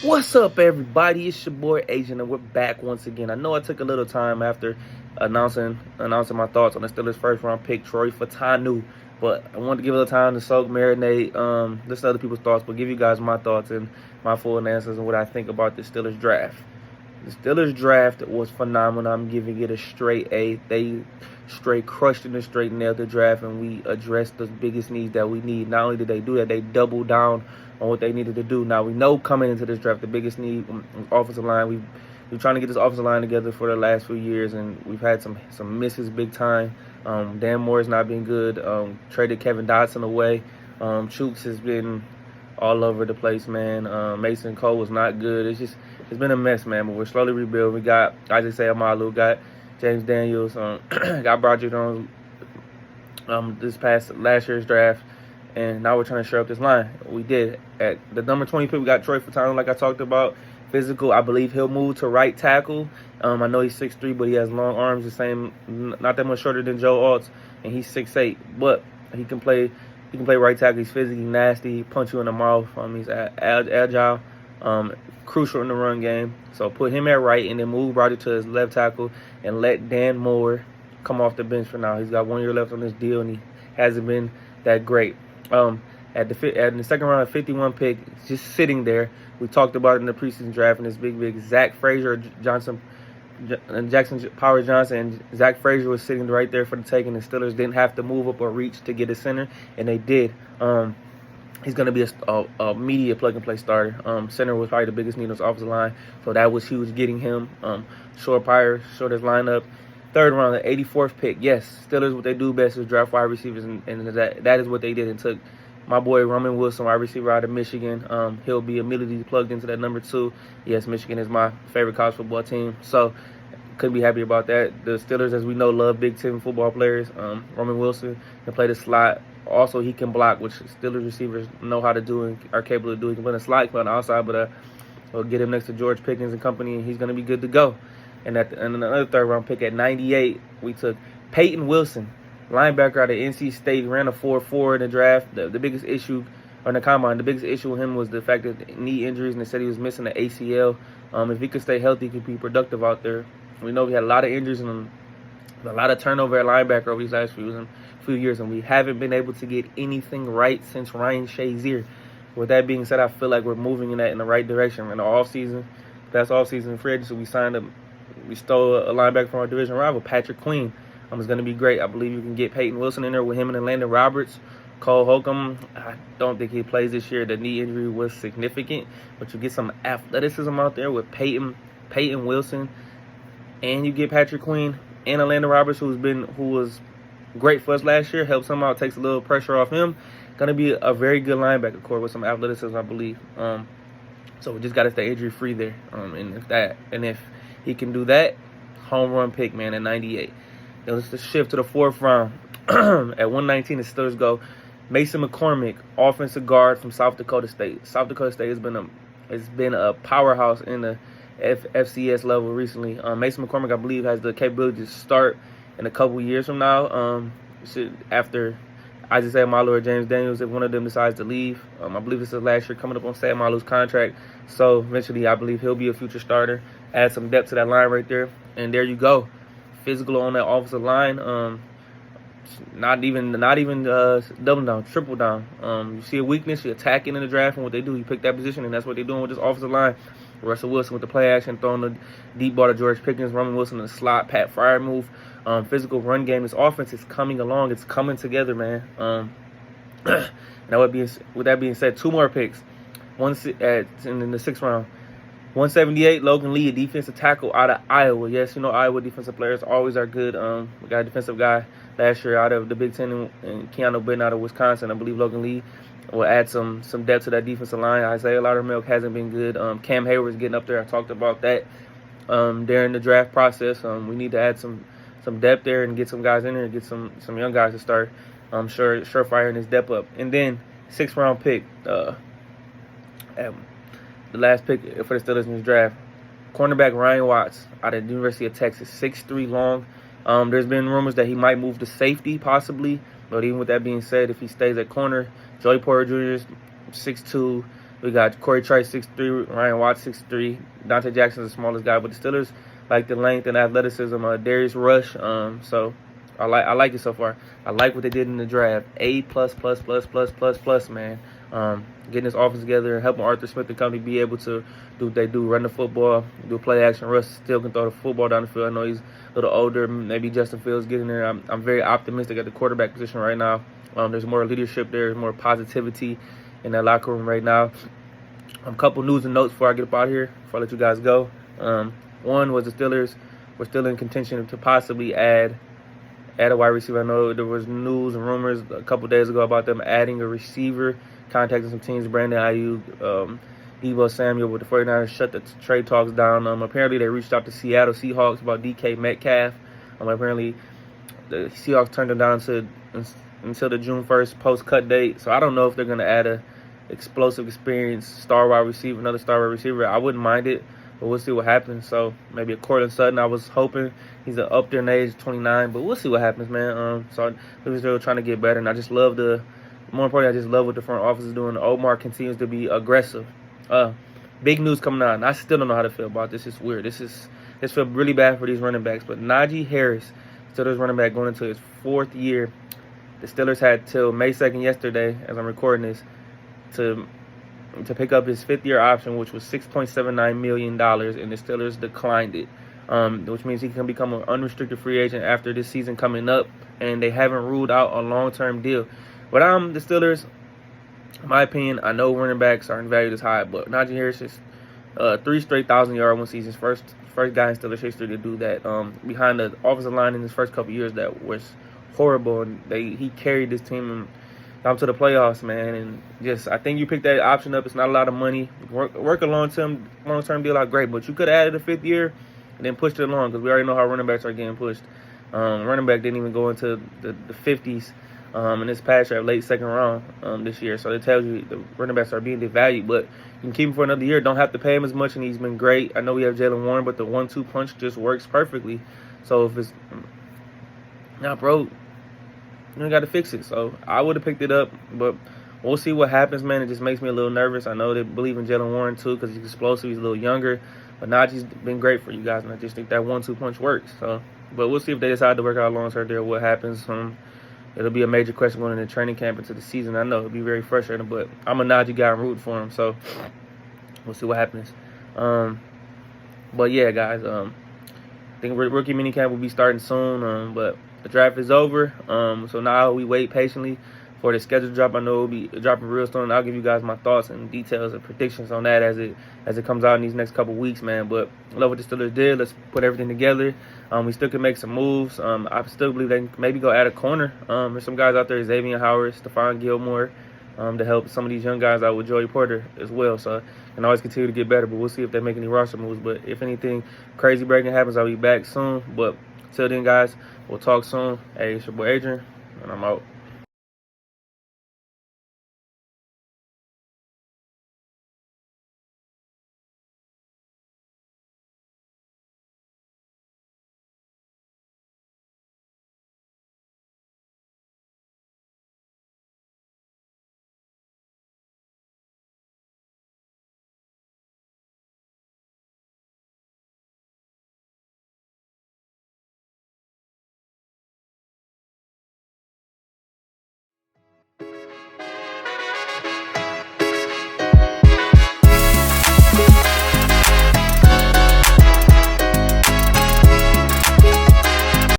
What's up, everybody? It's your boy Agent, and we're back once again. I know I took a little time after announcing my thoughts on the Steelers' first round pick, Troy Fautanu, but I wanted to give a little time to soak, marinate, listen to other people's thoughts, but give you guys my thoughts and my full analysis and what I think about the Steelers draft. The Steelers draft was phenomenal. I'm giving it a straight A. They straight crushed and straight nailed the draft, and we addressed the biggest needs that we need. Not only did they do that, they doubled down on what they needed to do. Now, we know coming into this draft, the biggest need was offensive line. We're trying to get this offensive line together for the last few years, and we've had some misses big time. Dan Moore's not been good. Traded Kevin Dotson away. Chooks has been all over the place, man. Mason Cole was not good. It's been a mess, man. But we're slowly rebuilding. We got Isaiah Malu, got James Daniels, got Broderick Jones last year's draft, and now we're trying to shore up this line. We did at the number 20 pick. We got Troy Fautanu, like I talked about. Physical, I believe he'll move to right tackle. I know he's 6'3", but he has long arms, the same, not that much shorter than Joe Alt, and he's 6'8", but he can play. He can play right tackle. He's physically nasty. He punch you in the mouth. He's agile, crucial in the run game. So put him at right and then move Roger to his left tackle and let Dan Moore come off the bench for now. He's got 1 year left on this deal, and he hasn't been that great. At the second round, 51 pick, just sitting there. We talked about it in the preseason draft, and this big Zach Frazier, Jackson Powers Johnson, and Zach Frazier was sitting right there for the taking. The Steelers didn't have to move up or reach to get a center, and they did. He's going to be a media plug-and-play starter. Center was probably the biggest need on his offensive line, so that was huge getting him. Short his lineup. Third round, the 84th pick. Yes, Steelers, what they do best is draft wide receivers, and that is what they did and took my boy Roman Wilson, wide receiver out of Michigan. He'll be immediately plugged into that number 2. Yes, Michigan is my favorite college football team, so couldn't be happy about that. The Steelers, as we know, love Big Ten football players. Roman Wilson can play the slot. Also, he can block, which Steelers receivers know how to do and are capable of doing. He can play the slot, he can play on the outside, but we'll get him next to George Pickens and company, and he's going to be good to go. And another third-round pick at 98, we took Peyton Wilson, linebacker out of NC State, ran a 4.4 in the draft. The biggest issue, or in the combine, the biggest issue with him was the fact that knee injuries, and they said he was missing the ACL. If he could stay healthy, he could be productive out there. We know we had a lot of injuries and a lot of turnover at linebacker over these last few years, and we haven't been able to get anything right since Ryan Shazier. With that being said, I feel like we're moving in the right direction. In the offseason, that's offseason free agency, we stole a linebacker from our division rival, Patrick Queen. It's going to be great. I believe you can get Peyton Wilson in there with him and Landon Roberts. Cole Holcomb, I don't think he plays this year. The knee injury was significant, but you get some athleticism out there with Peyton Wilson, and you get Patrick Queen and Landon Roberts, who was great for us last year. Helps him out, takes a little pressure off him. Going to be a very good linebacker core with some athleticism, I believe. So we just got to stay injury free there. And if he can do that, home run pick, man, at 98. Then let's just shift to the 4th round. At 119, the Steelers go Mason McCormick, offensive guard from South Dakota State. South Dakota State has been a powerhouse in the FCS level recently. Mason McCormick, I believe, has the capability to start in a couple years from now. After Isaiah Malu or James Daniels, if one of them decides to leave. I believe this is last year coming up on Sam Malu's contract. So eventually, I believe he'll be a future starter. Add some depth to that line right there, and there you go. Physical on that offensive line. Not even double down, triple down. You see a weakness, you attack it in the draft, and what they do, you pick that position, and that's what they're doing with this offensive line. Russell Wilson with the play action, throwing the deep ball to George Pickens, Roman Wilson in the slot, Pat Fryer move, physical run game. This offense is coming along. It's coming together, man. Now, with that being said, 2 more picks. In the 6th round. 178, Logan Lee, a defensive tackle out of Iowa. Yes, Iowa defensive players always are good. We got a defensive guy last year out of the Big Ten, and Keanu Benton out of Wisconsin. I believe Logan Lee will add some depth to that defensive line. Isaiah Loudermilk hasn't been good. Cam Hayward's getting up there. I talked about that during the draft process. We need to add some depth there and get some guys in there and get some young guys to start surefire in his depth up. And then 6th round pick, the last pick for the Steelers in this draft, cornerback Ryan Watts out of the University of Texas, 6'3" long. There's been rumors that he might move to safety possibly, but even with that being said, if he stays at corner, Joey Porter Jr. is 6'2", We got Corey Trice 6'3", Ryan Watts 6'3", Dante Jackson's the smallest guy, but the Steelers like the length and athleticism. Darius Rush. So I like it so far. I like what they did in the draft. A+++++++, man. Getting this offense together and helping Arthur Smith and company be able to do what they do, run the football, do play action. Russ still can throw the football down the field. I know he's a little older. Maybe Justin Fields getting there. I'm very optimistic at the quarterback position right now. There's more leadership there. There's more positivity in that locker room right now. A couple news and notes before I get up out here, before I let you guys go. One was the Steelers were still in contention to possibly add a wide receiver. I know there was news and rumors a couple days ago about them adding a receiver, contacting some teams, Brandon Ayuk, Deebo Samuel, but the 49ers shut the trade talks down. Apparently, they reached out to Seattle Seahawks about DK Metcalf. Apparently, the Seahawks turned them down until the June 1st post-cut date. So I don't know if they're going to add a explosive, experienced star wide receiver, another star wide receiver. I wouldn't mind it, but we'll see what happens. So maybe a Cortland Sutton. I was hoping he's up there in age, 29, but we'll see what happens, man. So they're still trying to get better, and I just love more importantly, I just love what the front office is doing. Omar continues to be aggressive. Big news coming out, and I still don't know how to feel about this. It's weird. This feels really bad for these running backs, but Najee Harris, Steelers running back, going into his 4th year. The Steelers had till May 2nd yesterday, as I'm recording this, to pick up his 5th-year option, which was $6.79 million, and the Steelers declined it, which means he can become an unrestricted free agent after this season coming up, and they haven't ruled out a long-term deal. But the Steelers, in my opinion, I know running backs aren't valued as high, but Najee Harris is 3 straight 1,000-yard one seasons, first guy in Steelers history to do that, behind the offensive line in his first couple years that was horrible, and he carried this team down to the playoffs, man. And just, I think you picked that option up. It's not a lot of money. Work a long-term deal out great, but you could have added a 5th year and then pushed it along, because we already know how running backs are getting pushed. Running back didn't even go into the 50s in this past year, late 2nd round this year. So it tells you the running backs are being devalued, but you can keep him for another year. Don't have to pay him as much, and he's been great. I know we have Jaylen Warren, but the 1-2 punch just works perfectly. So if it's not broke, you got to fix it. So I would have picked it up, but we'll see what happens, man. It just makes me a little nervous. I know they believe in Jaylen Warren too, because he's explosive. He's a little younger, but Najee's been great for you guys, and I just think that 1-2 punch works. So, but we'll see if they decide to work out long-term there, what happens. It'll be a major question going into training camp into the season. I know it'll be very frustrating, but I'm a Najee guy. I'm rooting for him, so we'll see what happens. But yeah, guys, I think rookie minicamp will be starting soon, but the draft is over, so now we wait patiently for the schedule drop. I know it'll be dropping real soon. I'll give you guys my thoughts and details and predictions on that as it comes out in these next couple weeks, man. But I love what the Steelers did. Let's put everything together. We still can make some moves. I still believe they can maybe go add a corner. There's some guys out there, Xavier Howard, Stephon Gilmore, to help some of these young guys out with Joey Porter as well. So can always continue to get better, but we'll see if they make any roster moves. But if anything crazy breaking happens, I'll be back soon. But till then, guys, we'll talk soon. Hey, it's your boy Adrian, and I'm out.